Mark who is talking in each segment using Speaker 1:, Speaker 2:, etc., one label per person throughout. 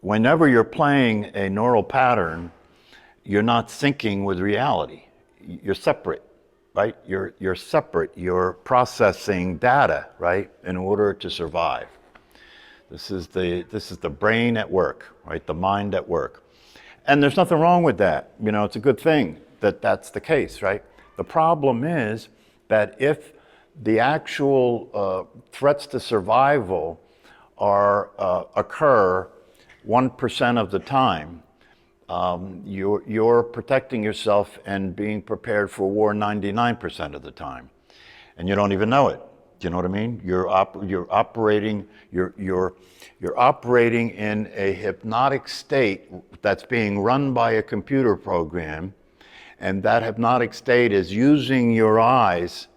Speaker 1: whenever you're playing a neural pattern, you're not syncing with reality. You're separate, right? You're separate. You're processing data, right, in order to survive. This is the brain at work, right? The mind at work. And there's nothing wrong with that. You know, it's a good thing that that's the case, right? The problem is that if the actual threats to survival occur 1% of the time, you're protecting yourself and being prepared for war 99% of the time, and you don't even know it. Do you know what I mean? You're operating in a hypnotic state that's being run by a computer program, and that hypnotic state is using your eyes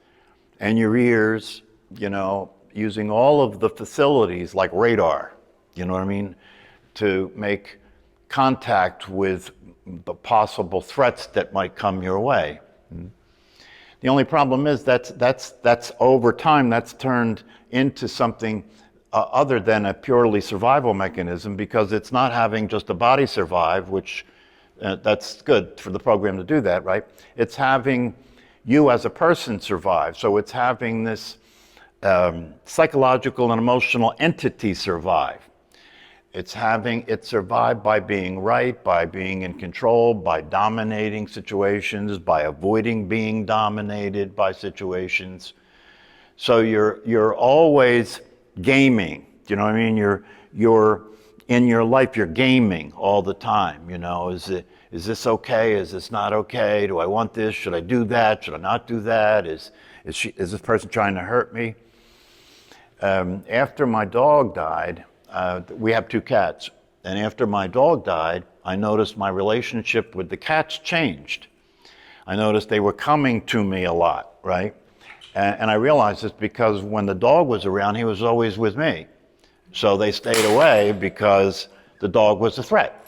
Speaker 1: and your ears, you know, using all of the facilities like radar, you know what I mean, to make contact with the possible threats that might come your way. The only problem is that's over time, that's turned into something other than a purely survival mechanism, because it's not having just the body survive, which that's good for the program to do that, right? It's having you as a person survive. So it's having this psychological and emotional entity survive. It's having it survive by being right, by being in control, by dominating situations, by avoiding being dominated by situations. So you're always gaming. Do you know what I mean? You're in your life, you're gaming all the time. You know, is this okay? Is this not okay? Do I want this? Should I do that? Should I not do that? Is this person trying to hurt me? After my dog died, we have 2 cats, and after my dog died, I noticed my relationship with the cats changed. I noticed they were coming to me a lot, right? And I realized it's because when the dog was around, he was always with me. So they stayed away because the dog was a threat,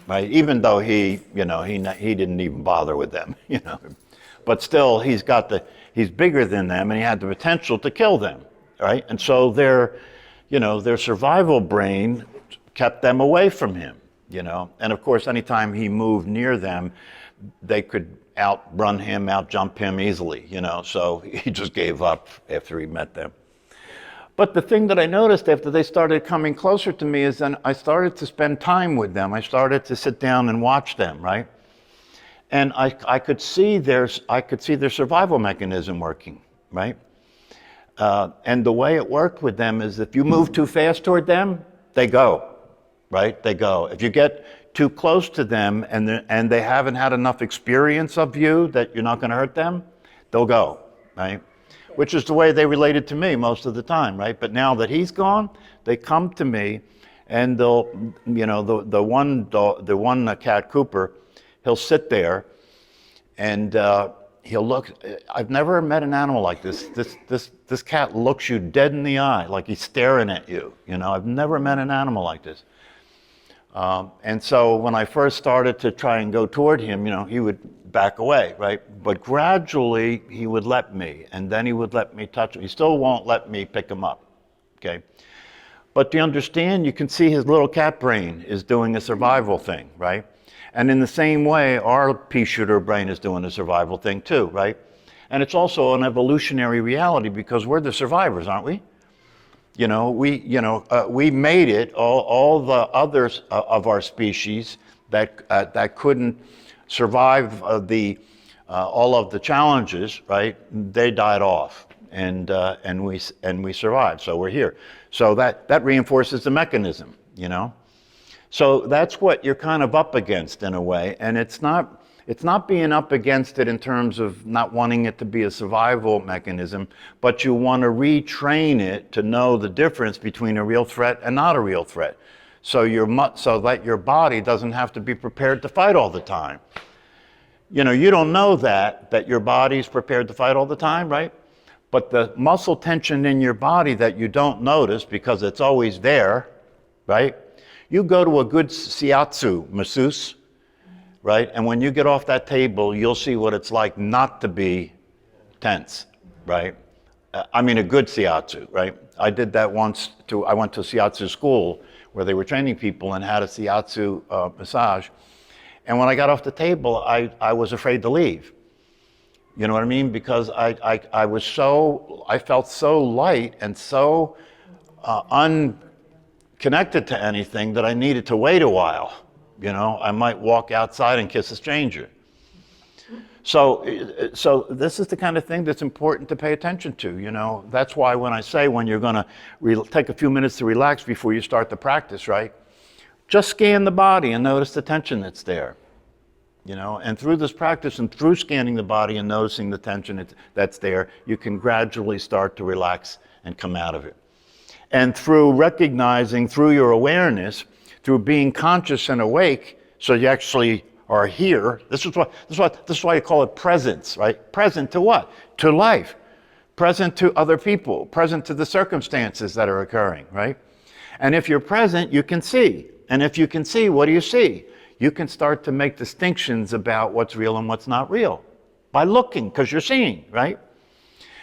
Speaker 1: right? Even though he didn't even bother with them, you know. But still, he's bigger than them, and he had the potential to kill them, right? And so their survival brain kept them away from him, you know. And of course, anytime he moved near them, they could outrun him, outjump him easily, you know. So he just gave up after he met them. But the thing that I noticed after they started coming closer to me is then I started to spend time with them. I started to sit down and watch them, right? And I could see their survival mechanism working, right? And the way it worked with them is if you move too fast toward them, they go, right? They go. If you get too close to them and they haven't had enough experience of you that you're not going to hurt them, they'll go, right? Which is the way they related to me most of the time, right? But now that he's gone, they come to me, and they'll, you know, the one cat, Cooper, he'll sit there, and he'll look. I've never met an animal like this. This cat looks you dead in the eye, like he's staring at you. You know, I've never met an animal like this. And so when I first started to try and go toward him, you know, he would back away, right? But gradually he would let me, and then he would let me touch him. He still won't let me pick him up, okay? But to understand, you can see his little cat brain is doing a survival thing, right? And in the same way, our pea shooter brain is doing a survival thing too, right? And it's also an evolutionary reality because we're the survivors, aren't we? You know, we made it. All the others of our species that couldn't survive all of the challenges, right? They died off, and we survived. So we're here. So that reinforces the mechanism, you know. So that's what you're kind of up against in a way, and it's not being up against it in terms of not wanting it to be a survival mechanism, but you want to retrain it to know the difference between a real threat and not a real threat. So that your body doesn't have to be prepared to fight all the time. You know, you don't know that your body's prepared to fight all the time, right? But the muscle tension in your body that you don't notice because it's always there, right? You go to a good shiatsu masseuse, right? And when you get off that table, you'll see what it's like not to be tense, right? I mean, a good shiatsu, right? I did that once I went to shiatsu school where they were training people in how to shiatsu massage. And when I got off the table, I was afraid to leave. You know what I mean? Because I felt so light and so unconnected to anything that I needed to wait a while. You know, I might walk outside and kiss a stranger. So this is the kind of thing that's important to pay attention to, you know. That's why when I say when you're going to take a few minutes to relax before you start the practice, right? Just scan the body and notice the tension that's there, you know. And through this practice and through scanning the body and noticing the tension that's there, you can gradually start to relax and come out of it. And through recognizing, through your awareness, through being conscious and awake, so you actually are here. This is why you call it presence, right? Present to what? To life. Present to other people. Present to the circumstances that are occurring, right? And if you're present, you can see. And if you can see, what do you see? You can start to make distinctions about what's real and what's not real by looking, because you're seeing, right?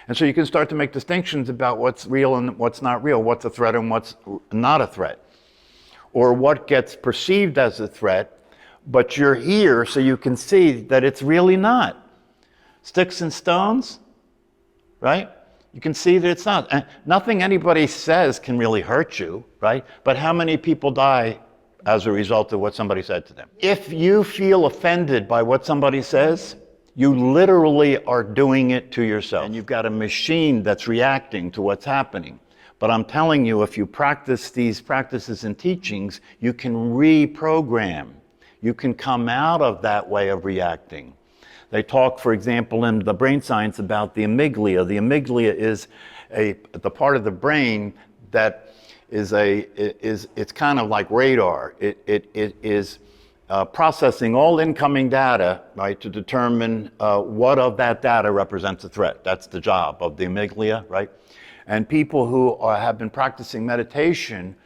Speaker 1: And so you can start to make distinctions about what's real and what's not real, what's a threat and what's not a threat, or what gets perceived as a threat, but you're here so you can see that it's really not. Sticks and stones, right? You can see that it's not. And nothing anybody says can really hurt you, right? But how many people die as a result of what somebody said to them? If you feel offended by what somebody says, you literally are doing it to yourself. And you've got a machine that's reacting to what's happening. But I'm telling you, if you practice these practices and teachings, you can reprogram. You can come out of that way of reacting. They talk, for example, in the brain science about the amygdala. The amygdala is the part of the brain that it's kind of like radar. It is processing all incoming data, right, to determine what of that data represents a threat. That's the job of the amygdala, right? And people who have been practicing meditation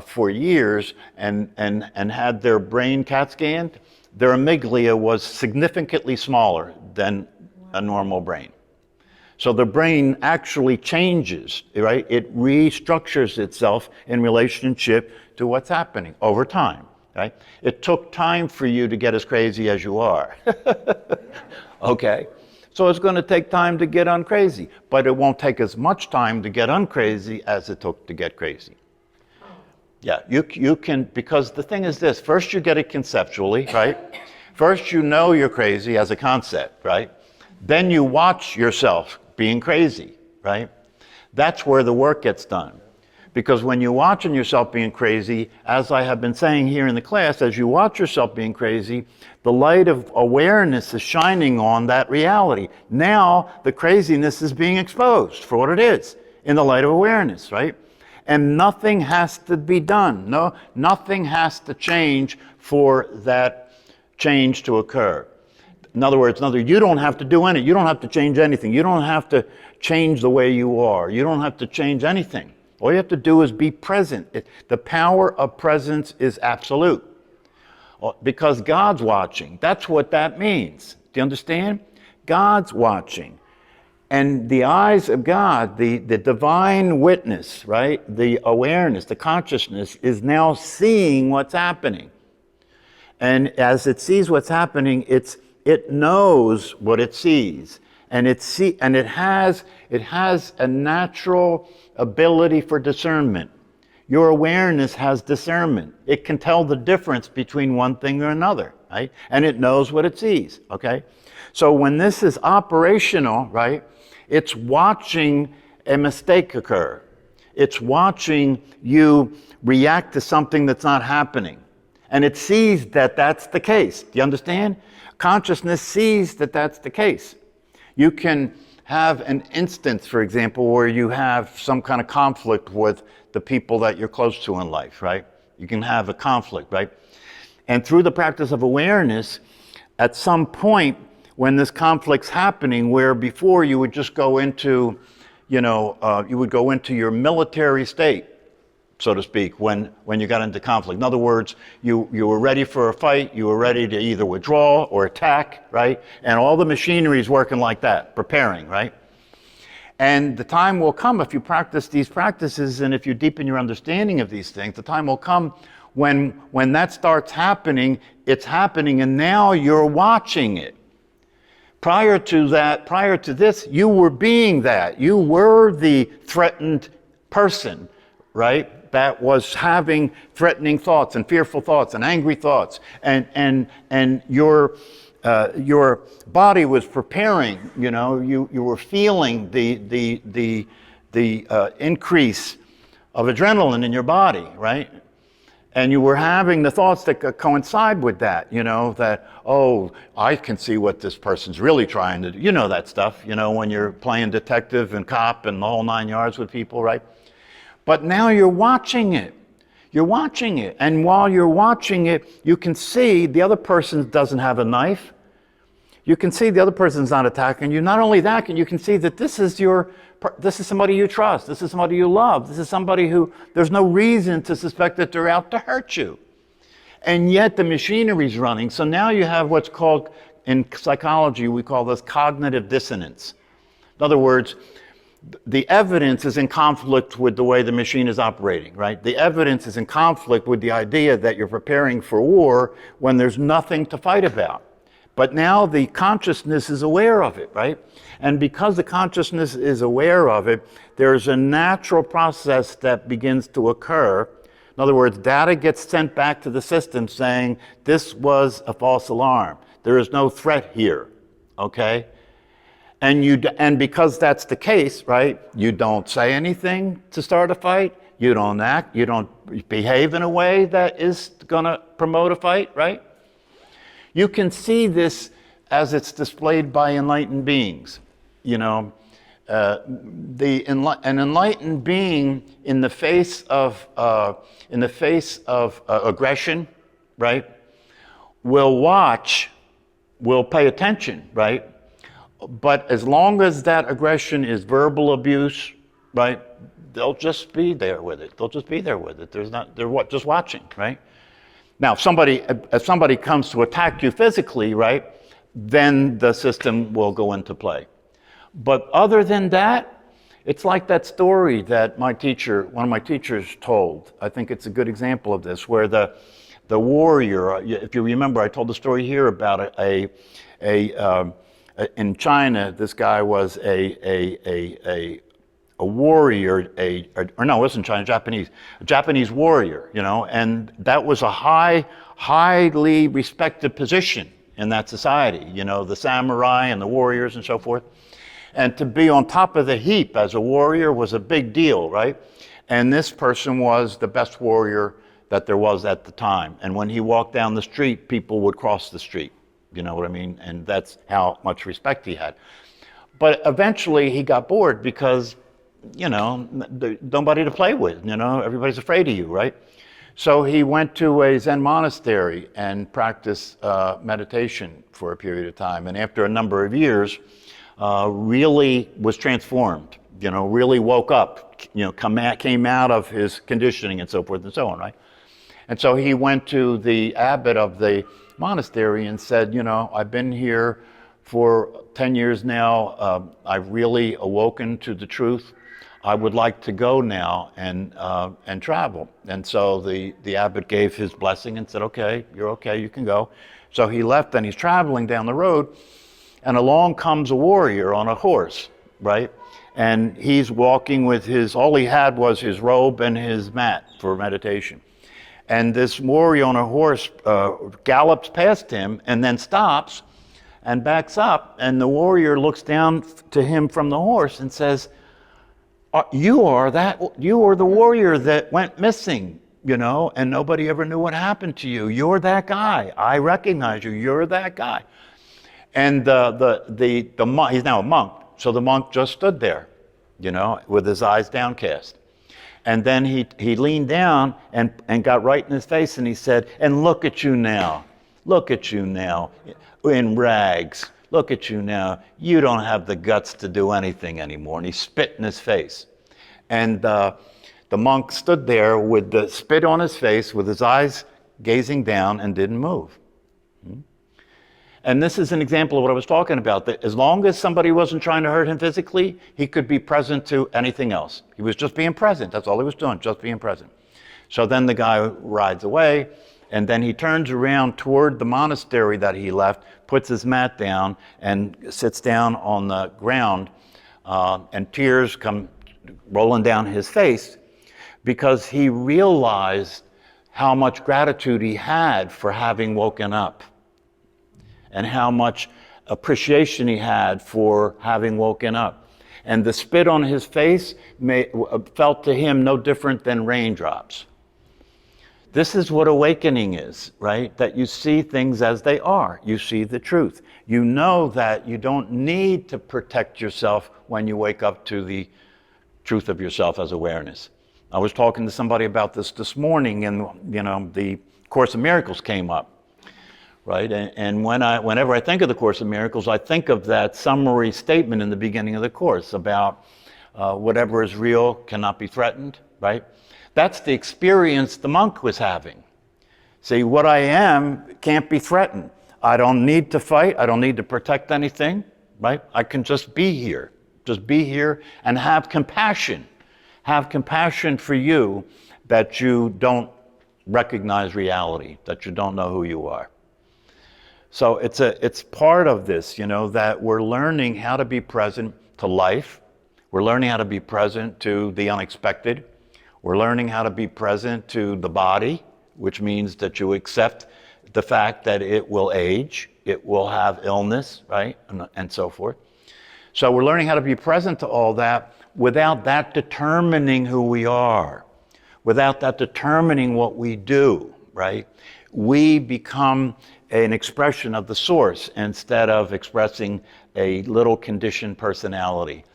Speaker 1: for years and had their brain CAT scanned, their amygdala was significantly smaller than a normal brain. So the brain actually changes, right? It restructures itself in relationship to what's happening over time, right? It took time for you to get as crazy as you are, okay? So it's going to take time to get uncrazy, but it won't take as much time to get uncrazy as it took to get crazy. Yeah, you can, because the thing is this, first you get it conceptually, right? First you know you're crazy as a concept, right? Then you watch yourself being crazy, right? That's where the work gets done. Because when you're watching yourself being crazy, as I have been saying here in the class, as you watch yourself being crazy, the light of awareness is shining on that reality. Now the craziness is being exposed for what it is in the light of awareness, right? And nothing has to be done. No, nothing has to change for that change to occur. In other words, you don't have to do anything. You don't have to change anything. You don't have to change the way you are. You don't have to change anything. All you have to do is be present. The power of presence is absolute. Because God's watching. That's what that means. Do you understand? God's watching. And the eyes of God, the divine witness, right? The awareness, the consciousness is now seeing what's happening. And as it sees what's happening, it knows what it sees. And it has a natural ability for discernment. Your awareness has discernment. It can tell the difference between one thing or another, right? And it knows what it sees, okay? So when this is operational, right, it's watching a mistake occur. It's watching you react to something that's not happening. And it sees that that's the case. Do you understand? Consciousness sees that that's the case. You can have an instance, for example, where you have some kind of conflict with the people that you're close to in life, right? You can have a conflict, right? And through the practice of awareness, at some point when this conflict's happening, where before you would just go into, you would go into your military state, so to speak, when you got into conflict. In other words, you were ready for a fight, you were ready to either withdraw or attack, right? And all the machinery is working like that, preparing, right? And the time will come, if you practice these practices and if you deepen your understanding of these things, the time will come when that starts happening, it's happening, and now you're watching it. Prior to this, you were being that. You were the threatened person, right? That was having threatening thoughts and fearful thoughts and angry thoughts. And your body was preparing, you were feeling the increase of adrenaline in your body, right? And you were having the thoughts that coincide with that, that, oh, I can see what this person's really trying to do. That stuff, when you're playing detective and cop and the whole 9 yards with people, right? But now you're watching it. You're watching it. And while you're watching it, you can see the other person doesn't have a knife. You can see the other person's not attacking you. Not only that, you can see that this is somebody you trust. This is somebody you love. This is somebody who there's no reason to suspect that they're out to hurt you. And yet the machinery's running. So now you have what's called, in psychology, we call this cognitive dissonance. In other words, the evidence is in conflict with the way the machine is operating, right? The evidence is in conflict with the idea that you're preparing for war when there's nothing to fight about. But now the consciousness is aware of it, right? And because the consciousness is aware of it, there's a natural process that begins to occur. In other words, data gets sent back to the system saying, this was a false alarm. There is no threat here, okay? And because that's the case, right, you don't say anything to start a fight. You don't act, you don't behave in a way that is gonna promote a fight, right? You can see this as it's displayed by enlightened beings. An enlightened being in the face of aggression, right, will watch, will pay attention, right? But as long as that aggression is verbal abuse, right, they'll just be there with it. They'll just be there with it. They're just watching, right? Now, if somebody comes to attack you physically, right, then the system will go into play. But other than that, it's like that story that one of my teachers told. I think it's a good example of this, where the warrior, if you remember, I told the story here about in China, this guy was a warrior, or no, it wasn't China, a Japanese warrior, and that was a highly respected position in that society, the samurai and the warriors and so forth. And to be on top of the heap as a warrior was a big deal, right? And this person was the best warrior that there was at the time. And when he walked down the street, people would cross the street, you know what I mean? And that's how much respect he had. But eventually he got bored because nobody to play with, everybody's afraid of you, right? So he went to a Zen monastery and practiced meditation for a period of time. And after a number of years, really was transformed, really woke up, came out of his conditioning and so forth and so on, right? And so he went to the abbot of the monastery and said, I've been here for 10 years now. I've really awoken to the truth. I would like to go now and travel. And so the abbot gave his blessing and said, okay, you're okay, you can go. So he left and he's traveling down the road, and along comes a warrior on a horse, right? And he's walking with all he had was his robe and his mat for meditation. And this warrior on a horse gallops past him and then stops and backs up, and the warrior looks down to him from the horse and says, you are the warrior that went missing, and nobody ever knew what happened to you. You're that guy. I recognize you. You're that guy. And the monk, he's now a monk, so the monk just stood there, with his eyes downcast. And then he leaned down and got right in his face, and he said, and look at you now, in rags. Look at you now. You don't have the guts to do anything anymore. And he spit in his face. And the monk stood there with the spit on his face, with his eyes gazing down, and didn't move. And this is an example of what I was talking about, that as long as somebody wasn't trying to hurt him physically, he could be present to anything else. He was just being present. That's all he was doing, just being present. So then the guy rides away, and then he turns around toward the monastery that he left, puts his mat down, and sits down on the ground, and tears come rolling down his face because he realized how much gratitude he had for having woken up, and how much appreciation he had for having woken up. And the spit on his face felt to him no different than raindrops. This is what awakening is, right? That you see things as they are. You see the truth. You know that you don't need to protect yourself when you wake up to the truth of yourself as awareness. I was talking to somebody about this morning, and the Course in Miracles came up. Right? And whenever I think of the Course in Miracles, I think of that summary statement in the beginning of the Course about whatever is real cannot be threatened, right? That's the experience the monk was having. See, what I am can't be threatened. I don't need to fight. I don't need to protect anything, right? I can just be here and have compassion. Have compassion for you that you don't recognize reality, that you don't know who you are. So it's part of this, that we're learning how to be present to life. We're learning how to be present to the unexpected. We're learning how to be present to the body, which means that you accept the fact that it will age, it will have illness, right, and so forth. So we're learning how to be present to all that without that determining who we are, without that determining what we do, right? We become an expression of the source instead of expressing a little conditioned personality.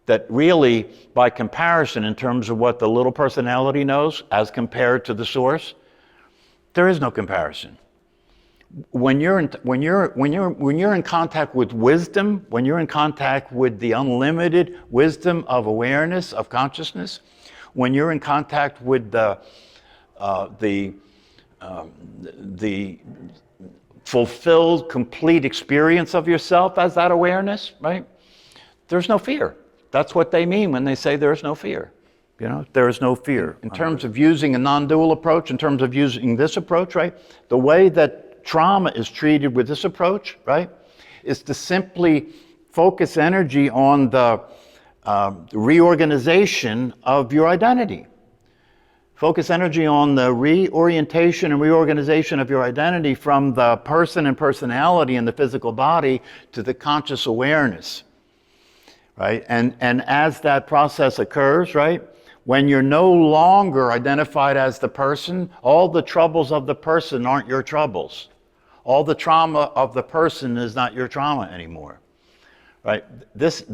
Speaker 1: That really, by comparison, in terms of what the little personality knows as compared to the source, there is no comparison. When you're in contact with wisdom, when you're in contact with the unlimited wisdom of awareness, of consciousness, when you're in contact with the fulfilled, complete experience of yourself as that awareness, right? There's no fear. That's what they mean when they say there's no fear. There is no fear. In terms of using a non-dual approach, in terms of using this approach, right? The way that trauma is treated with this approach, right, is to simply focus energy on the reorganization of your identity. Focus energy on the reorientation and reorganization of your identity from the person and personality in the physical body to the conscious awareness, right? And as that process occurs, right, when you're no longer identified as the person, all the troubles of the person aren't your troubles. All the trauma of the person is not your trauma anymore. Right? This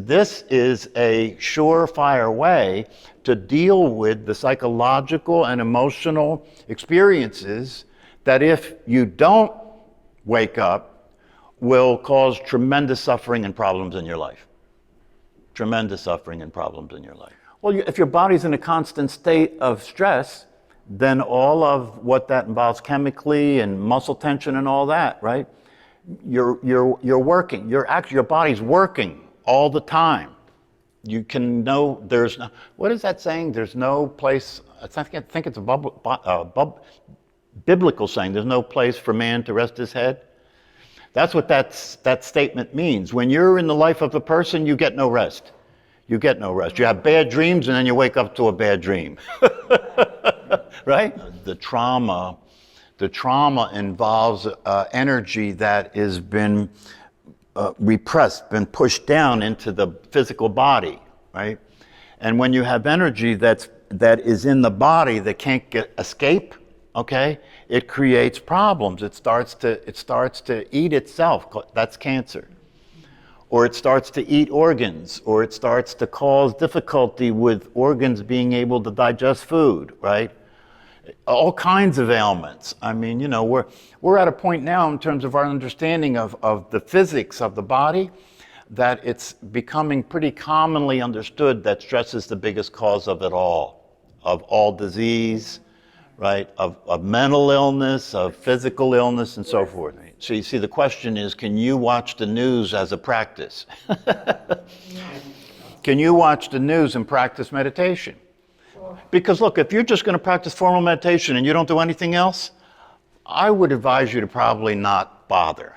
Speaker 1: is a surefire way to deal with the psychological and emotional experiences that, if you don't wake up, will cause tremendous suffering and problems in your life. Tremendous suffering and problems in your life. Well, if your body's in a constant state of stress, then all of what that involves chemically and muscle tension and all that, right? You're working. Your body's working all the time. You can know there's no. What is that saying? There's no place. I think it's a biblical saying. There's no place for man to rest his head. That's what that statement means. When you're in the life of a person, you get no rest. You get no rest. You have bad dreams, and then you wake up to a bad dream. Right? The trauma involves energy that has been repressed, been pushed down into the physical body, right? And when you have energy that is in the body that can't escape, okay, it creates problems. It starts to eat itself. That's cancer. Or it starts to eat organs, or it starts to cause difficulty with organs being able to digest food, right? All kinds of ailments. I mean, we're at a point now in terms of our understanding of the physics of the body that it's becoming pretty commonly understood that stress is the biggest cause of it all, of all disease, right? Of mental illness, of physical illness, and so forth. So you see, the question is, can you watch the news as a practice? Can you watch the news and practice meditation? Because look, if you're just going to practice formal meditation and you don't do anything else, I would advise you to probably not bother.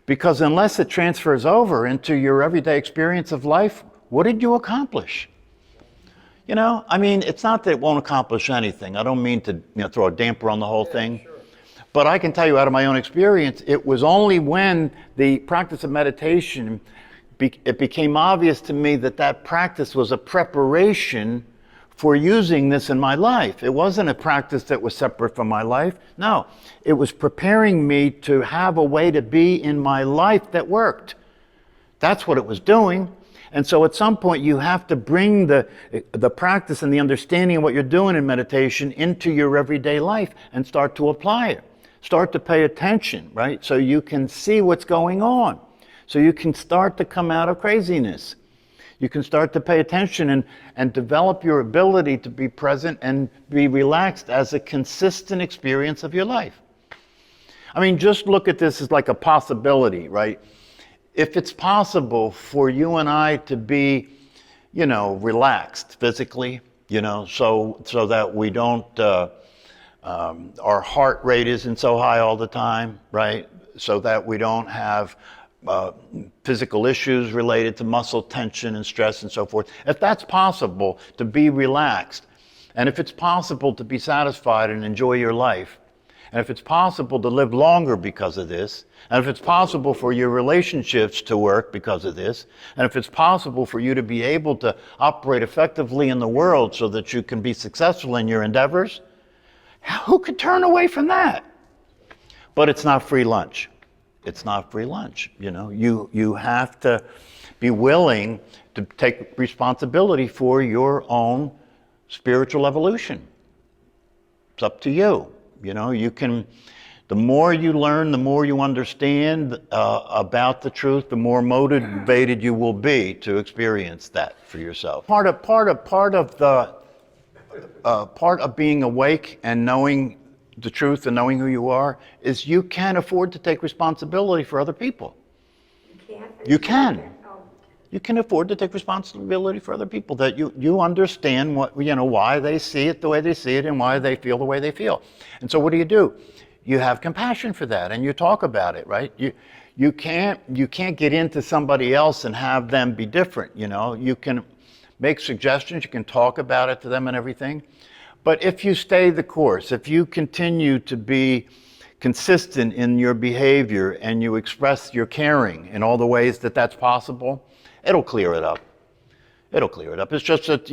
Speaker 1: Because unless it transfers over into your everyday experience of life, what did you accomplish? You know, I mean, it's not that it won't accomplish anything. I don't mean to throw a damper on the whole thing. Sure. But I can tell you out of my own experience, it was only when the practice of meditation, it became obvious to me that that practice was a preparation for using this in my life. It wasn't a practice that was separate from my life. No, it was preparing me to have a way to be in my life that worked. That's what it was doing. And so at some point you have to bring the practice and the understanding of what you're doing in meditation into your everyday life and start to apply it. Start to pay attention, right? So you can see what's going on. So you can start to come out of craziness. You can start to pay attention and develop your ability to be present and be relaxed as a consistent experience of your life. I mean, just look at this as like a possibility, right? If it's possible for you and I to be, relaxed physically, so that we don't, our heart rate isn't so high all the time, right? So that we don't have physical issues related to muscle tension and stress and so forth. If that's possible to be relaxed, and if it's possible to be satisfied and enjoy your life, and if it's possible to live longer because of this, and if it's possible for your relationships to work because of this, and if it's possible for you to be able to operate effectively in the world so that you can be successful in your endeavors, who could turn away from that? But it's not free lunch. It's not free lunch. You have to be willing to take responsibility for your own spiritual evolution. It's up to you. You can, the more you learn, the more you understand about the truth, the more motivated you will be to experience that for yourself. Part of being awake and knowing the truth and knowing who you are is you can afford to take responsibility for other people. You can. You can afford to take responsibility for other people, that you understand why they see it the way they see it and why they feel the way they feel. And so what do? You have compassion for that and you talk about it, right? You can't get into somebody else and have them be different, You can make suggestions, you can talk about it to them and everything. But if you stay the course, if you continue to be consistent in your behavior and you express your caring in all the ways that that's possible, it'll clear it up. It'll clear it up. It's just that,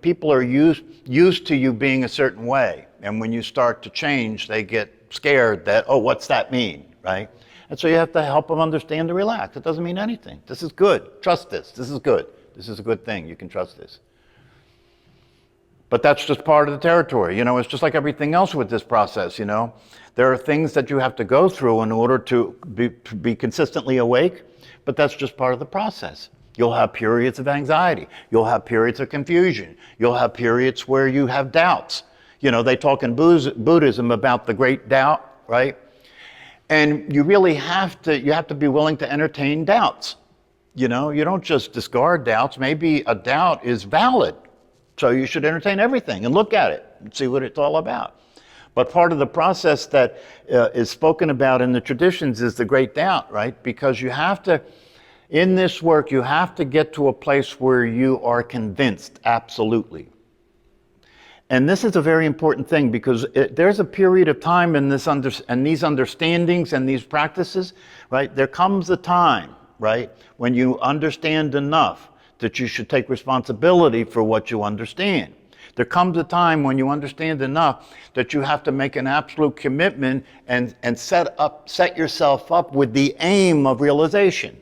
Speaker 1: people are used to you being a certain way. And when you start to change, they get scared that, oh, what's that mean, right? And so you have to help them understand to relax. It doesn't mean anything. This is good. Trust this. This is good. This is a good thing. You can trust this. But that's just part of the territory. It's just like everything else with this process, There are things that you have to go through in order to be consistently awake, but that's just part of the process. You'll have periods of anxiety. You'll have periods of confusion. You'll have periods where you have doubts. They talk in Buddhism about the great doubt, right? And you really have to be willing to entertain doubts. You don't just discard doubts. Maybe a doubt is valid. So you should entertain everything and look at it and see what it's all about. But part of the process that is spoken about in the traditions is the great doubt, right? Because you have to, in this work, you have to get to a place where you are convinced, absolutely. And this is a very important thing because there's a period of time in these understandings and these practices, right? There comes a time, right, when you understand enough that you should take responsibility for what you understand. There comes a time when you understand enough that you have to make an absolute commitment and set yourself up with the aim of realization.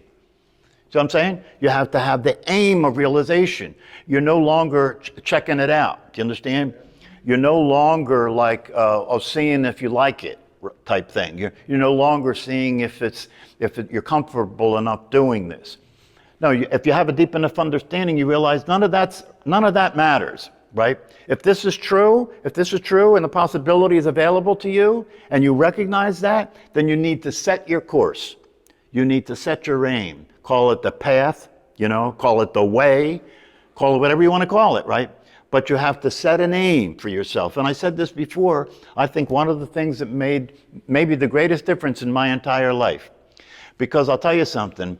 Speaker 1: See what I'm saying? You have to have the aim of realization. You're no longer checking it out. Do you understand? You're no longer like seeing if you like it type thing. You're no longer seeing if you're comfortable enough doing this. No, if you have a deep enough understanding, you realize none of that matters. right? If this is true and the possibility is available to you and you recognize that, then you need to set your course. You need to set your aim. Call it the path, call it the way, call it whatever you want to call it, right? But you have to set an aim for yourself. And I said this before, I think one of the things that made maybe the greatest difference in my entire life, because I'll tell you something,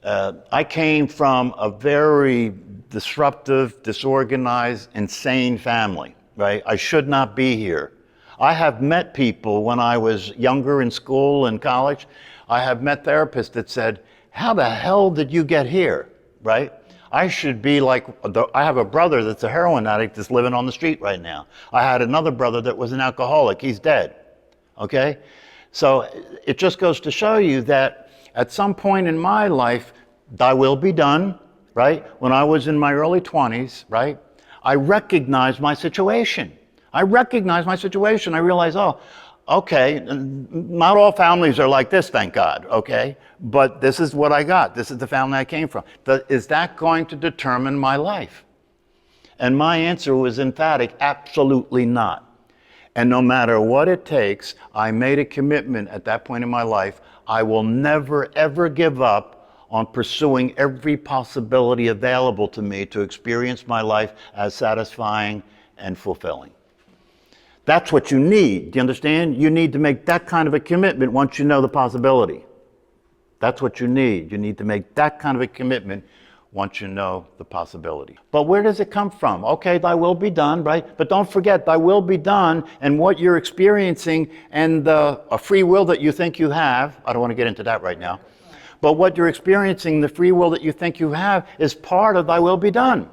Speaker 1: I came from a very disruptive, disorganized, insane family, right? I should not be here. I have met people when I was younger in school and college. I have met therapists that said, how the hell did you get here, right? I should be like, I have a brother that's a heroin addict that's living on the street right now. I had another brother that was an alcoholic. He's dead, okay? So it just goes to show you that at some point in my life, thy will be done, right? When I was in my early 20s, right? I recognized my situation. I realized, oh, okay, not all families are like this, thank God, okay? But this is what I got. This is the family I came from. Is that going to determine my life? And my answer was emphatic, absolutely not. And no matter what it takes, I made a commitment at that point in my life. I will never, ever give up on pursuing every possibility available to me to experience my life as satisfying and fulfilling. That's what you need. Do you understand? You need to make that kind of a commitment once you know the possibility. That's what you need. You need to make that kind of a commitment once you know the possibility. But where does it come from? Okay, thy will be done, right? But don't forget, thy will be done, and what you're experiencing and a free will that you think you have, I don't want to get into that right now, but what you're experiencing, the free will that you think you have, is part of thy will be done.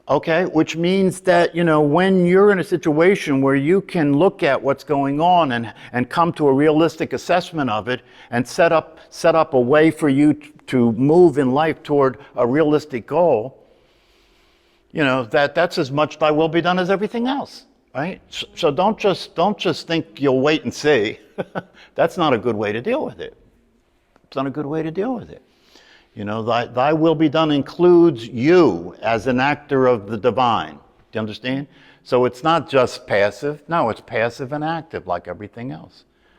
Speaker 1: Okay, which means that, when you're in a situation where you can look at what's going on and come to a realistic assessment of it and set up a way for you to move in life toward a realistic goal, that's as much thy will be done as everything else, right? So don't just think you'll wait and see. That's not a good way to deal with it. It's not a good way to deal with it. Thy will be done includes you as an actor of the divine. Do you understand? So it's not just passive. No, it's passive and active like everything else.